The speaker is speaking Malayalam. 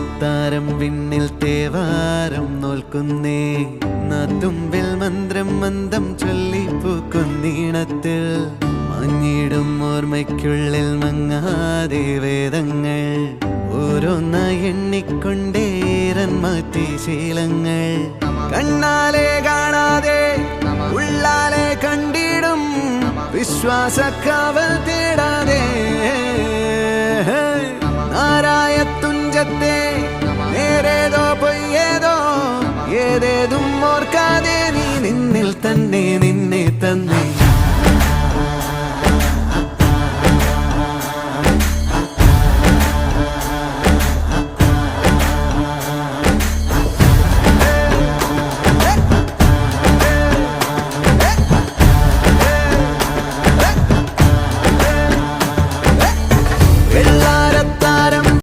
അത്താരം വിണ്ണിൽ തേവാരം നോൽക്കുന്നേ നാത്തുമ്പിൽ മന്ത്രം മന്ദം ചൊല്ലിപ്പൂക്കുന്നീണത്തിൽ മഞ്ഞിടും ഓർമ്മയ്ക്കുള്ളിൽ മങ്ങാതെ വേദങ്ങൾ ഓരോന്നായി എണ്ണിക്കൊണ്ടേരൻ മാറ്റി ശീലങ്ങൾ കണ്ണാലെ കാണാതെ ഉള്ളാലെ കണ്ടിടും വിശ്വാസക്കാവൽ തേടാതെ നാരായ തുഞ്ചത്തെ നേരേതോ പൊയ്യേതോ ഏതേതും ഓർക്കാതെ നീ നിന്നിൽ തന്നെ നിന്നെ തന്നെ